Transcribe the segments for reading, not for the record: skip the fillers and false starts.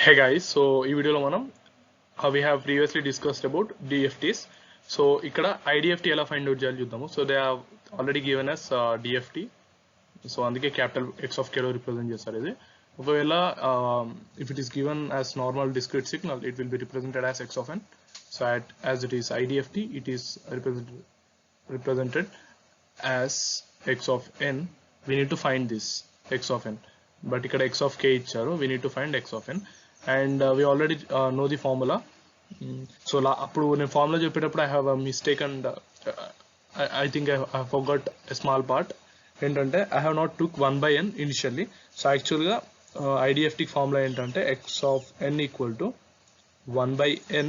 Hey guys, so ఈ వీడియోలో మనం we have previously discussed about DFTs. So ఇక్కడ IDFT ఎలా ఫైండ్ అవుట్ చేయాలి చూద్దాము. So they have already given us DFT. So అందుకే క్యాపిటల్ X of k లో రిప్రజెంట్ చేస్తారు ఇది. ఒకవేళ if it is given as normal discrete signal, it will be represented as X of n. So as it is IDFT, it is represented as X of n. We need to find this X of n. But ఇక్కడ X of k ఇచ్చారు, we need to find X of n. And we already know the formula. So appudu నేను formula చెప్పేటప్పుడు I have a mistake and I think I forgot a small part. ఏంటంటే I have not took 1 by n initially. So యాక్చువల్గా IDFT formula ఏంటంటే X of n equal to 1 by n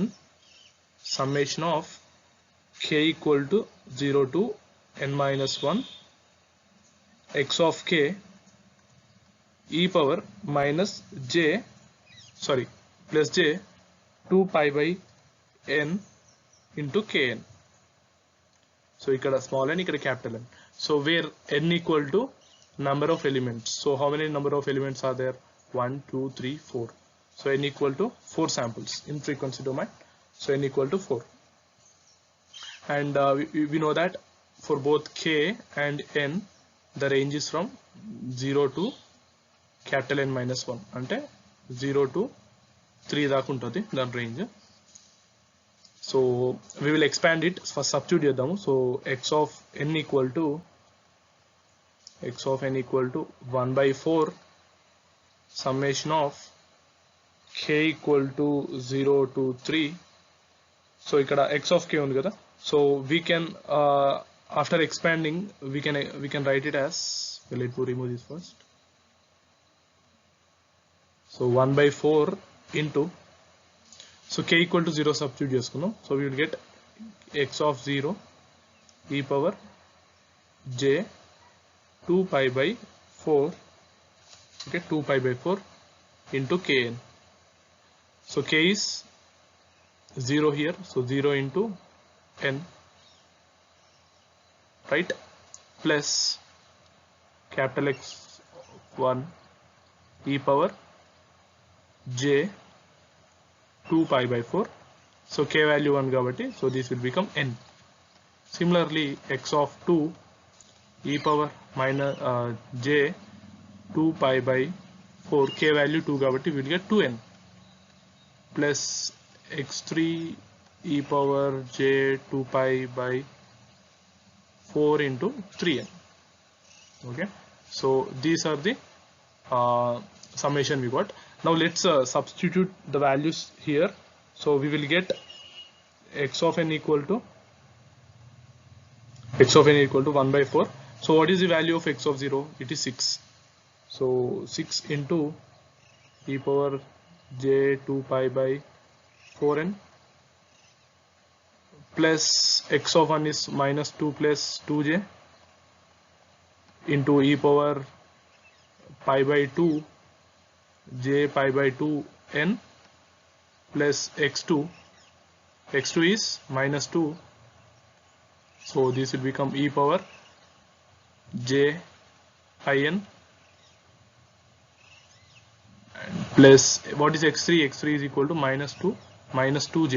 summation of k equal to 0 to n minus 1 X of k e power minus j plus j 2 pi by n into kn. So ikkada small n, ikkada capital N. So where n equal to number of elements. So how many number of elements are there? 1 2 3 4. So n equal to 4 samples in frequency domain. So n equal to 4. And we know that for both k and n the range is from 0 to capital N minus 1 ante 0 to 3 దాకా ఉంటుంది దాని range. So we will expand it. First substitute చేద్దాము. So x of n equal to 1 by 4 summation of k equal to 0 to 3. So ఇక్కడ x of k ఉంది కదా. So we can after expanding we can write it as, well, let me remove this first. So 1 by 4 into, so k equal to 0 substitute చేసుకుందాం. So we will get x of 0 e power j 2 pi by 4, okay, 2 pi by 4 into kn. So k is 0 here, so 0 into n, right, plus capital X1 e power j 2 pi by 4. So k value 1 kabatti, so this will become n. Similarly x of 2 e power minus j 2 pi by 4, k value 2 kabatti we will get 2n, plus x3 e power j 2 pi by 4 into 3n. Okay, so these are the summation we got. Now let's substitute the values here. So we will get x of n equal to 1 by 4. So what is the value of x of 0? It is 6. So 6 into e power j 2 pi by 4n plus x of 1 is minus 2 plus 2j into e power pi by 2 j pi by 2 n plus x2 is minus 2, so this will become e power j I n, and plus what is x3? X3 is equal to minus 2j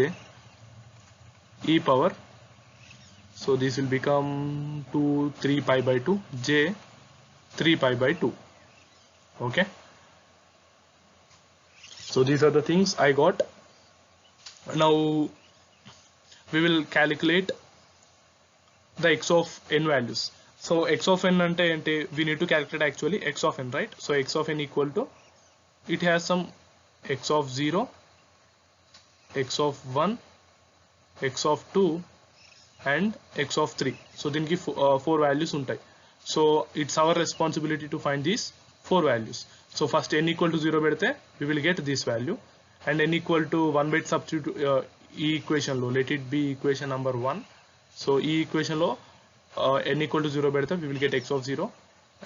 e power, so this will become 3 pi by 2 j 3 pi by 2. Okay, so these are the things I got. Now we will calculate the x of n values. So x of n ante we need to calculate actually x of n, right? So x of n equal to, it has some x of 0, x of 1, x of 2 and x of 3. So దీనికి 4 values ఉంటాయి. So it's our responsibility to find these 4 values. So first n equal to 0 పెడితే we will get this value, and n equal to 1 bit substitute ఈ equation లో, let it be equation number 1. So ఈ equation లో n equal to 0 పెడితే we will get x of 0,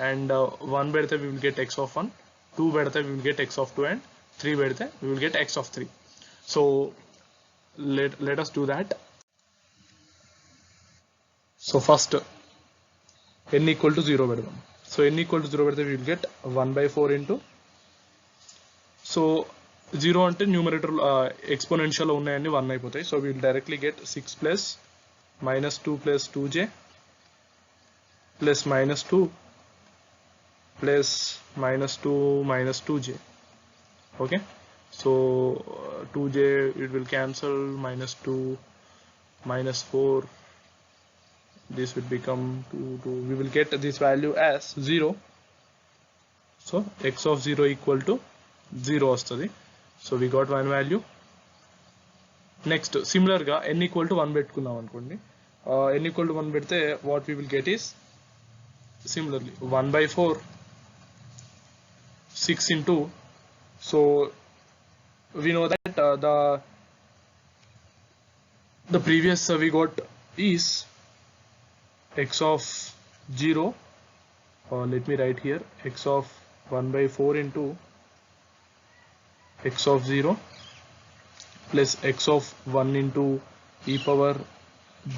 and 1 పెడితే we will get x of 1, 2 పెడితే we will get x of 2, and 3 పెడితే we will get x of 3. So let us do that. So first n equal to 0 పెడదాం. So n equal to 0 పెడితే we will get 1 by 4 into, so 0 అంటే numerator exponential ఉన్నాయని 1 అయిపోతాయి. So will directly get 6 plus -2 plus 2j plus -2 plus -2 minus 2j. Okay, so 2j it will cancel, -2 -4, this will become 2. We will get this value as 0. So x of 0 equal to 0 వస్తుంది. So we got one value. Next similar గా n equal to 1 పెట్టుకుందాం అనుకోండి. n equal to 1 పెడితే what we will get is similarly 1/4 6 into, so we know that the previous we got is x of 0, let me write here, x of 1/4 into x of 0 plus x of 1 into e power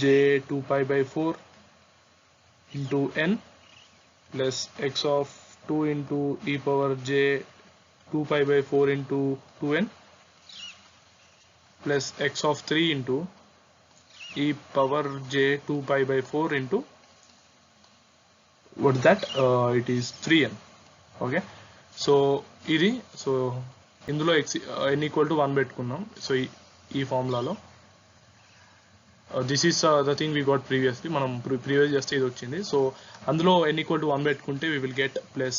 j 2 pi by 4 into n plus x of 2 into e power j 2 pi by 4 into 2n plus x of 3 into e power j 2 pi by 4 into what is that, it is 3n. Okay, so ఇది so ఇందులో n equal to 1 పెట్టుకున్నాం. So ఈ ఫార్ములాలో this is the thing we got previously, మనం previous చేస్తే ఇది వచ్చింది. So అందులో n equal to 1 పెట్టుకుంటే we will get plus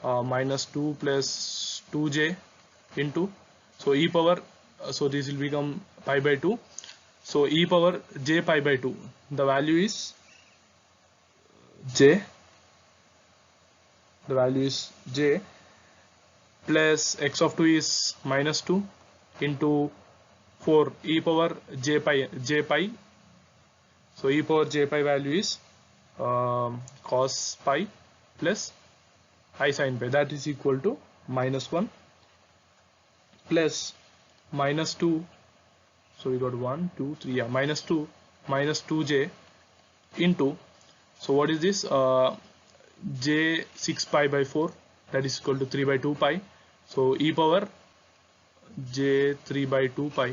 -2 plus 2j into, so e power, so this will become pi by 2, so e power j pi by 2, the value is j, the value is j, plus x of 2 is -2 into 4 e power j pi, so e power j pi value is cos pi plus I sin pi, that is equal to -1 plus -2, so we got 1 2 3, yeah, -2 -2j into, so what is this, j 6 pi by 4, that is equal to 3 by 2 pi, so e power j 3 by 2 pi,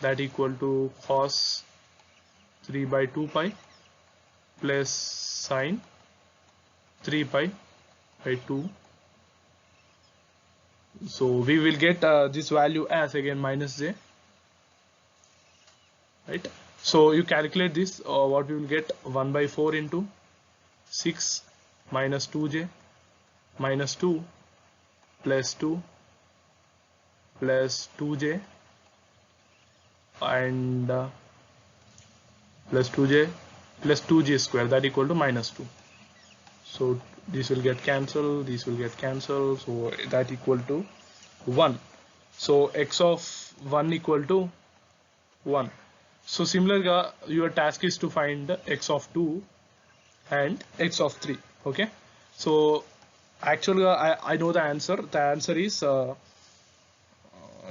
that equal to cos 3 by 2 pi plus sin 3 pi by 2. So we will get this value as again -j, right? So you calculate this, what we will get, 1/4 into 6 minus 2j minus 2 plus 2 plus 2j and plus 2j plus 2j square, that equal to -2. So this will get cancelled, this will get cancelled, so that equal to 1. So x of 1 equal to 1. So similarly your task is to find x of 2 and x of 3. Okay, so actually I know the answer. The answer is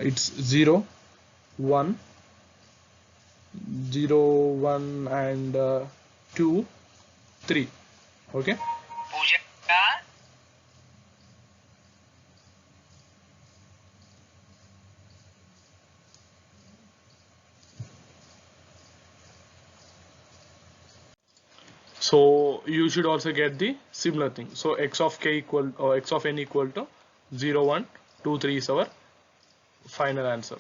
it's 0 1 0 1 and 2 3. Okay, so you should also get the similar thing. So x of k equal, or x of n equal to 0 1 2 3 is our final answer.